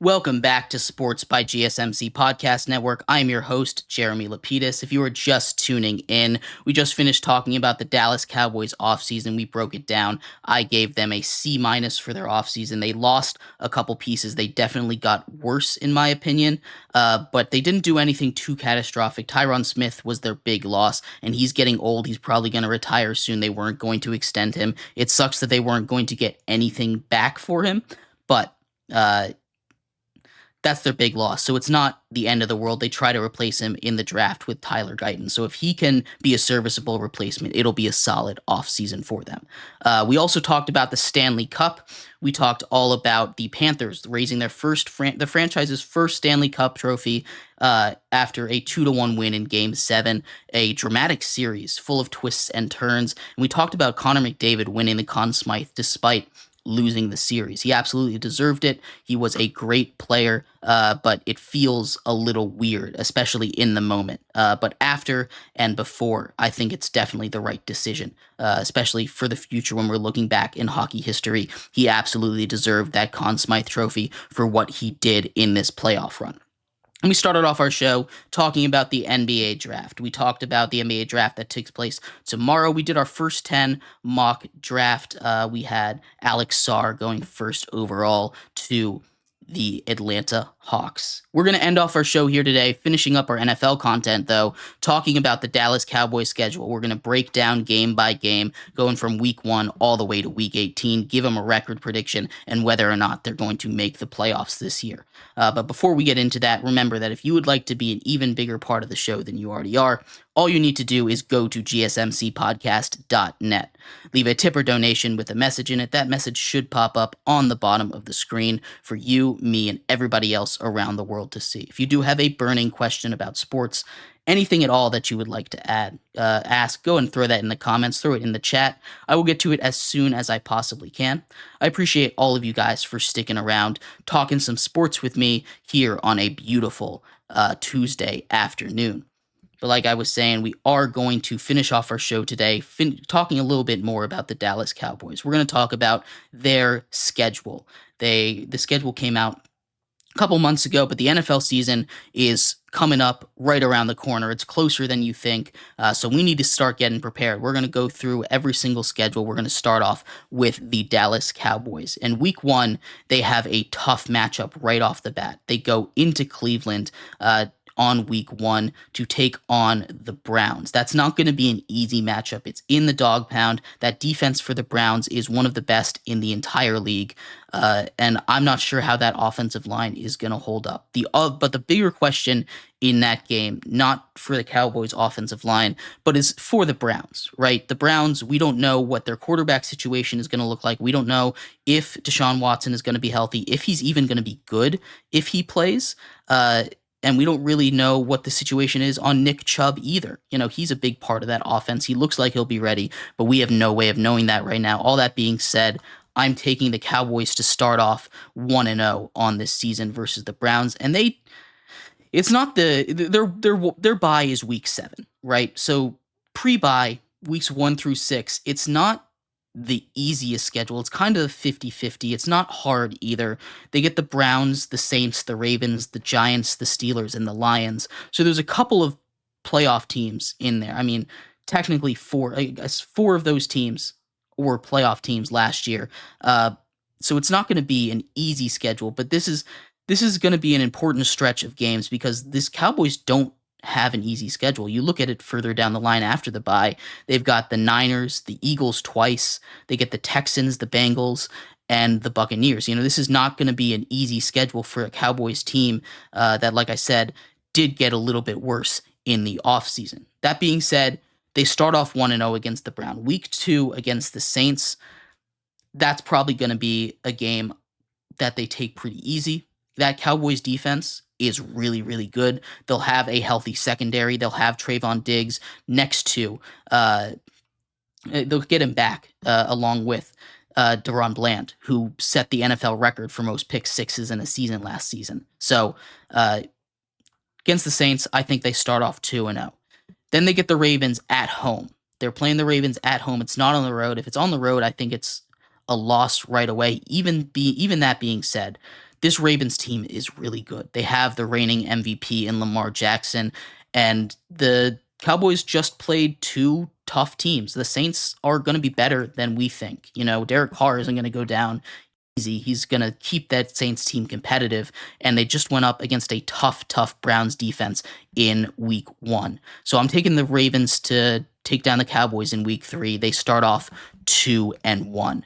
Welcome back to Sports by GSMC Podcast Network. I'm your host, Jeremy Lapidus. If you are just tuning in, we just finished talking about the Dallas Cowboys offseason. We broke it down. I gave them a C- for their offseason. They lost a couple pieces. They definitely got worse, in my opinion, but they didn't do anything too catastrophic. Conn Smythe was their big loss, and he's getting old. He's probably going to retire soon. They weren't going to extend him. It sucks that they weren't going to get anything back for him, but that's their big loss. So it's not the end of the world. They try to replace him in the draft with Tyler Guyton. So if he can be a serviceable replacement, it'll be a solid offseason for them. We also talked about the Stanley Cup. We talked all about the Panthers raising their the franchise's first Stanley Cup trophy after a 2-1 win in Game 7, a dramatic series full of twists and turns. And we talked about Connor McDavid winning the Conn Smythe despite losing the series. He absolutely deserved it. He was a great player, but it feels a little weird, especially in the moment. But after and before, I think it's definitely the right decision, especially for the future when we're looking back in hockey history. He absolutely deserved that Conn Smythe trophy for what he did in this playoff run. And we started off our show talking about the NBA draft. We talked about the NBA draft that takes place tomorrow. We did our first 10 mock draft. We had Alex Sarr going first overall to the Atlanta Hawks. We're going to end off our show here today, finishing up our NFL content, though, talking about the Dallas Cowboys schedule. We're going to break down game by game, going from week 1 all the way to week 18, give them a record prediction, and whether or not they're going to make the playoffs this year. But before we get into that, remember that if you would like to be an even bigger part of the show than you already are, all you need to do is go to gsmcpodcast.net. Leave a tip or donation with a message in it. That message should pop up on the bottom of the screen for you, me, and everybody else around the world to see. If you do have a burning question about sports, anything at all that you would like to ask, go and throw that in the comments, throw it in the chat. I will get to it as soon as I possibly can. I appreciate all of you guys for sticking around, talking some sports with me here on a beautiful Tuesday afternoon. But like I was saying, we are going to finish off our show today talking a little bit more about the Dallas Cowboys. We're going to talk about their schedule. The schedule came out a couple months ago, but the NFL season is coming up right around the corner. It's closer than you think, so we need to start getting prepared. We're going to go through every single schedule. We're going to start off with the Dallas Cowboys. And week 1, they have a tough matchup right off the bat. They go into Cleveland on week 1 to take on the Browns. That's not going to be an easy matchup. It's in the dog pound. That defense for the Browns is one of the best in the entire league, and I'm not sure how that offensive line is going to hold up. But the bigger question in that game, not for the Cowboys offensive line, but is for the Browns, right? The Browns, we don't know what their quarterback situation is going to look like. We don't know if Deshaun Watson is going to be healthy, if he's even going to be good if he plays, and we don't really know what the situation is on Nick Chubb either. You know, he's a big part of that offense. He looks like he'll be ready, but we have no way of knowing that right now. All that being said, I'm taking the Cowboys to start off 1-0 on this season versus the Browns, and their bye is week 7, right? So pre-bye, weeks 1 through 6, it's not the easiest schedule. It's kind of 50-50. It's not hard either. They get the Browns, the Saints, the Ravens, the Giants, the Steelers, and the Lions. So there's a couple of playoff teams in there. I mean, technically 4. I guess 4 of those teams were playoff teams last year. So it's not going to be an easy schedule, but this is going to be an important stretch of games because this Cowboys don't have an easy schedule. You look at it further down the line after the bye, they've got the Niners, the Eagles twice, they get the Texans, the Bengals, and the Buccaneers. You know, this is not going to be an easy schedule for a Cowboys team that, like I said, did get a little bit worse in the offseason. That being said, they start off 1-0 against the Browns. Week 2 against the Saints, that's probably going to be a game that they take pretty easy. That Cowboys defense is really, really good. They'll have a healthy secondary. They'll have Trayvon Diggs next to, they'll get him back along with Deron Bland, who set the NFL record for most pick sixes in a season last season. So against the Saints, I think they start off 2-0. Then they get the Ravens at home. They're playing the Ravens at home. It's not on the road. If it's on the road, I think it's a loss right away. Even that being said, this Ravens team is really good. They have the reigning MVP in Lamar Jackson, and the Cowboys just played two tough teams. The Saints are going to be better than we think. Derek Carr isn't going to go down easy. He's going to keep that Saints team competitive, and they just went up against a tough Browns defense in week 1. So I'm taking the Ravens to take down the Cowboys in week 3. They start off 2-1.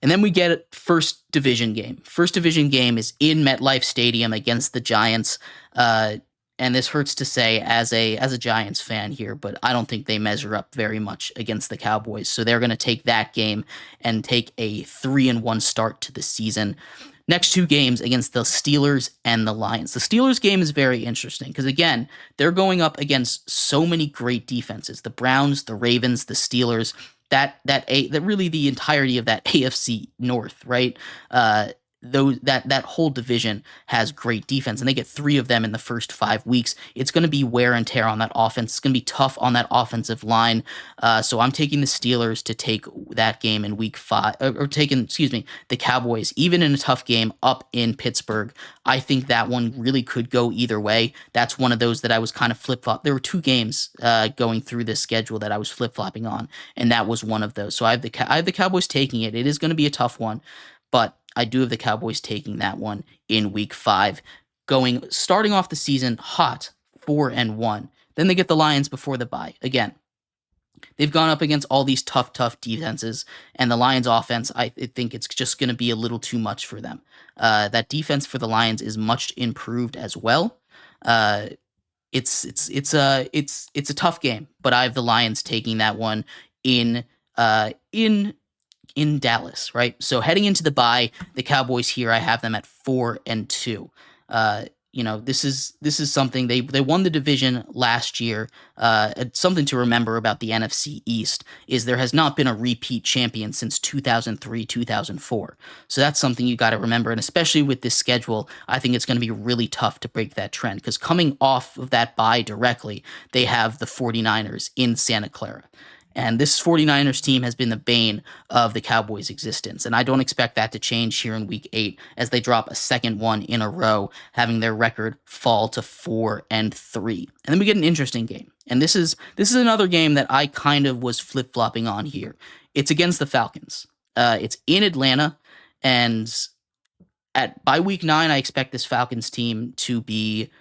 And then we get first division game. First division game is in MetLife Stadium against the Giants. And this hurts to say as a Giants fan here, but I don't think they measure up very much against the Cowboys. So they're going to take that game and take a 3-1 start to the season. Next two games against the Steelers and the Lions. The Steelers game is very interesting because, again, they're going up against so many great defenses. The Browns, the Ravens, the Steelers, that really the entirety of that AFC North, right? That whole division has great defense, and they get 3 of them in the first 5 weeks. It's going to be wear and tear on that offense. It's going to be tough on that offensive line. So I'm taking the Steelers to take that game in week 5, or taking, the Cowboys, even in a tough game up in Pittsburgh. I think that one really could go either way. That's one of those that I was kind of flip-flop. There were 2 games going through this schedule that I was flip-flopping on, and that was one of those. So I have the Cowboys taking it. It is going to be a tough one, but I do have the Cowboys taking that one in week 5, starting off the season hot, 4-1. Then they get the Lions before the bye. Again, they've gone up against all these tough defenses, and the Lions offense, I think it's just going to be a little too much for them. That defense for the Lions is much improved as well. It's a tough game, but I have the Lions taking that one in Dallas, right? So heading into the bye, the Cowboys here, I have them at 4-2. This is something they won the division last year. Something to remember about the NFC East is there has not been a repeat champion since 2003, 2004. So that's something you got to remember, and especially with this schedule, I think it's going to be really tough to break that trend because coming off of that bye directly, they have the 49ers in Santa Clara. And this 49ers team has been the bane of the Cowboys' existence. And I don't expect that to change here in week 8 as they drop a second one in a row, having their record fall to 4-3. And then we get an interesting game. And this is another game that I kind of was flip-flopping on here. It's against the Falcons. It's in Atlanta. And by week 9, I expect this Falcons team to be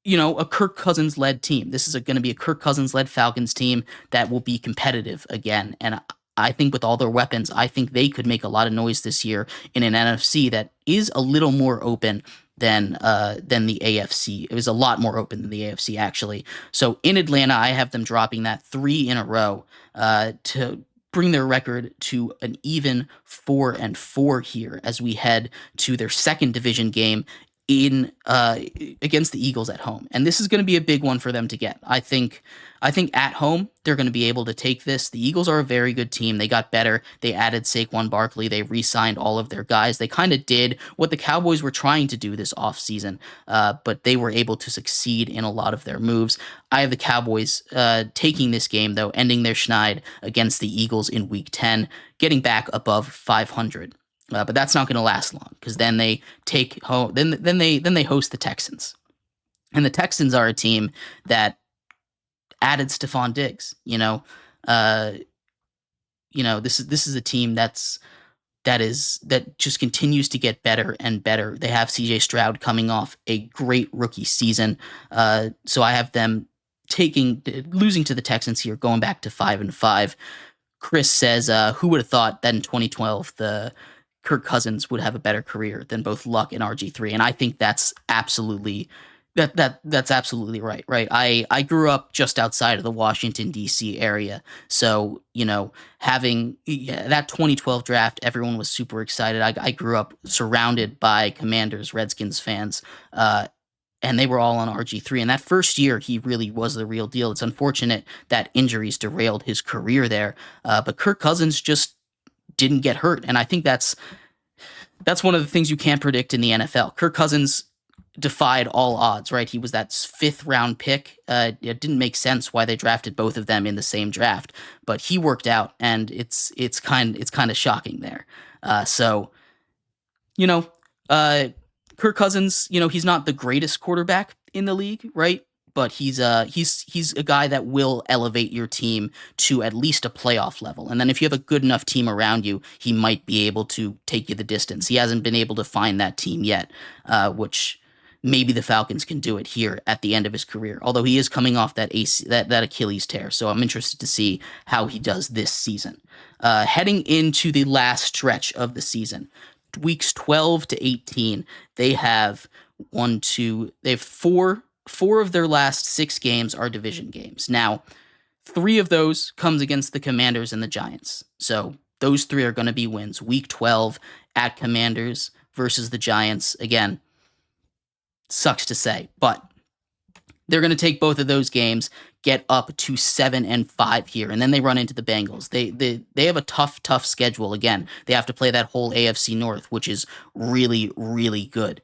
a Kirk Cousins-led team. This is going to be a Kirk Cousins-led Falcons team that will be competitive again. And I think with all their weapons, I think they could make a lot of noise this year in an NFC that is a little more open than the AFC. It was a lot more open than the AFC, actually. So in Atlanta, I have them dropping that 3 in a row to bring their record to an even 4-4 here as we head to their second division game against the Eagles at home. And this is going to be a big one for them to get. I think at home, they're going to be able to take this. The Eagles are a very good team. They got better. They added Saquon Barkley. They re-signed all of their guys. They kind of did what the Cowboys were trying to do this offseason, but they were able to succeed in a lot of their moves. I have the Cowboys taking this game, though, ending their schneid against the Eagles in Week 10, getting back above 500. But that's not going to last long because then they take home. Then they host the Texans, and the Texans are a team that added Stephon Diggs. This is a team that just continues to get better and better. They have C.J. Stroud coming off a great rookie season, so I have them losing to the Texans here, going back to 5-5. Chris says, "Who would have thought that in 2012 the Kirk Cousins would have a better career than both Luck and RG3?" And I think that's absolutely that's absolutely right. Right. I grew up just outside of the Washington D.C. area, so having that 2012 draft, everyone was super excited. I grew up surrounded by Commanders, Redskins fans, and they were all on RG3. And that first year, he really was the real deal. It's unfortunate that injuries derailed his career there, but Kirk Cousins just didn't get hurt. And I think that's one of the things you can't predict in the NFL. Kirk Cousins defied all odds, right? He was that 5th round pick. It didn't make sense why they drafted both of them in the same draft, but he worked out, and it's kind of shocking there. So Uh, Kirk Cousins, he's not the greatest quarterback in the league, right? But he's a guy that will elevate your team to at least a playoff level. And then if you have a good enough team around you, he might be able to take you the distance. He hasn't been able to find that team yet, which maybe the Falcons can do it here at the end of his career. Although he is coming off that Achilles tear, so I'm interested to see how he does this season. Heading into the last stretch of the season, weeks 12 to 18, they have four of their last 6 games are division games. Now, 3 of those comes against the Commanders and the Giants. So those 3 are going to be wins. Week 12 at Commanders versus the Giants. Again, sucks to say, but they're going to take both of those games, get up to 7-5 here, and then they run into the Bengals. They have a tough schedule. Again, they have to play that whole AFC North, which is really, really good.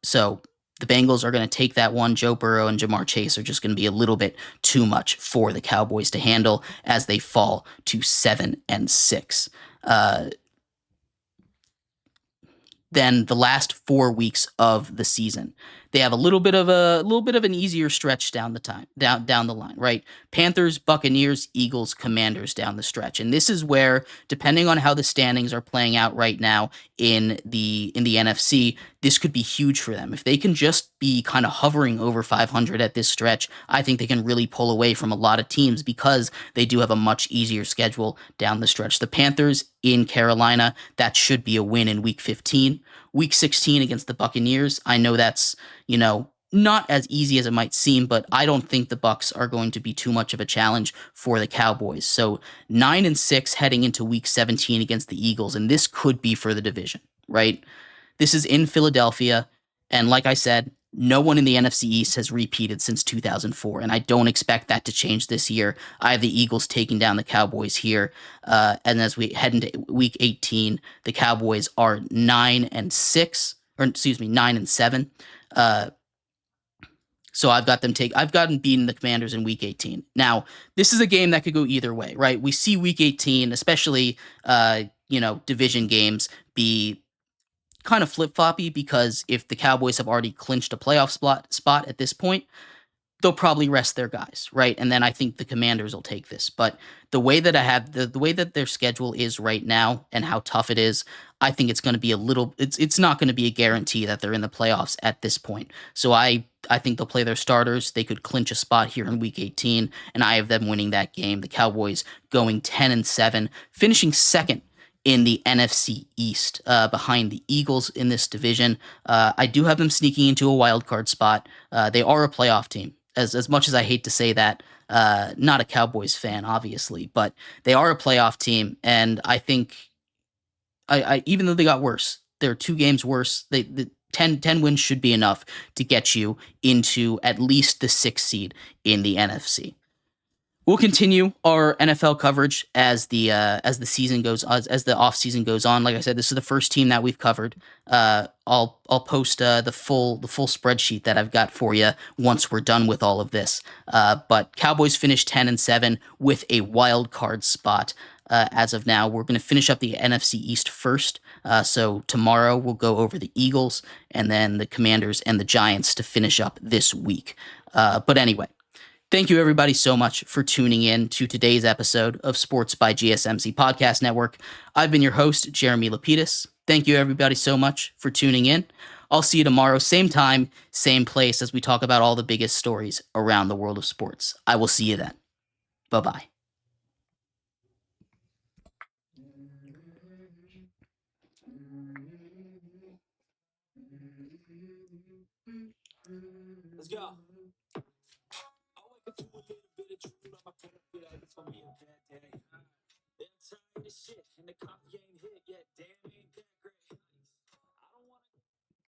So the Bengals are going to take that one. Joe Burrow and Jamar Chase are just going to be a little bit too much for the Cowboys to handle as they fall to 7-6. Then the last 4 weeks of the season, they have a little bit of an easier stretch down the line, right? Panthers, Buccaneers, Eagles, Commanders down the stretch, and this is where, depending on how the standings are playing out right now in the NFC, this could be huge for them. If they can just be kind of hovering over 500 at this stretch, I think they can really pull away from a lot of teams because they do have a much easier schedule down the stretch. The Panthers in Carolina, that should be a win in week 15. Week 16 against the Buccaneers, I know that's, not as easy as it might seem, but I don't think the Bucs are going to be too much of a challenge for the Cowboys. So 9-6 heading into week 17 against the Eagles, and this could be for the division, right? This is in Philadelphia, and like I said, no one in the NFC East has repeated since 2004, and I don't expect that to change this year. I have the Eagles taking down the Cowboys here, and as we head into week 18, the Cowboys are 9-6, or excuse me, 9-7. So I've got them beating the Commanders in week 18. Now, this is a game that could go either way, right? We see week 18, especially division games, be kind of flip-floppy because if the Cowboys have already clinched a playoff spot at this point, they'll probably rest their guys, right? And then I think the Commanders will take this. But the way that the way that their schedule is right now and how tough it is, I think it's going to be it's not going to be a guarantee that they're in the playoffs at this point. So I think they'll play their starters. They could clinch a spot here in week 18, and I have them winning that game. The Cowboys going 10-7, finishing second in the NFC East, behind the Eagles in this division. I do have them sneaking into a wild card spot. They are a playoff team. As much as I hate to say that, not a Cowboys fan, obviously, but they are a playoff team, and I think I even though they got worse, they're 2 games worse. The 10 wins should be enough to get you into at least the 6th seed in the NFC. We'll continue our NFL coverage as the season goes as the off season goes on. Like I said, this is the first team that we've covered. I'll post the full spreadsheet that I've got for you once we're done with all of this. But Cowboys finished 10-7 with a wild card spot. As of now, we're going to finish up the NFC East first. So tomorrow we'll go over the Eagles and then the Commanders and the Giants to finish up this week. But anyway. Thank you, everybody, so much for tuning in to today's episode of Sports by GSMC Podcast Network. I've been your host, Jeremy Lapidus. Thank you, everybody, so much for tuning in. I'll see you tomorrow, same time, same place, as we talk about all the biggest stories around the world of sports. I will see you then. Bye-bye. Let's go.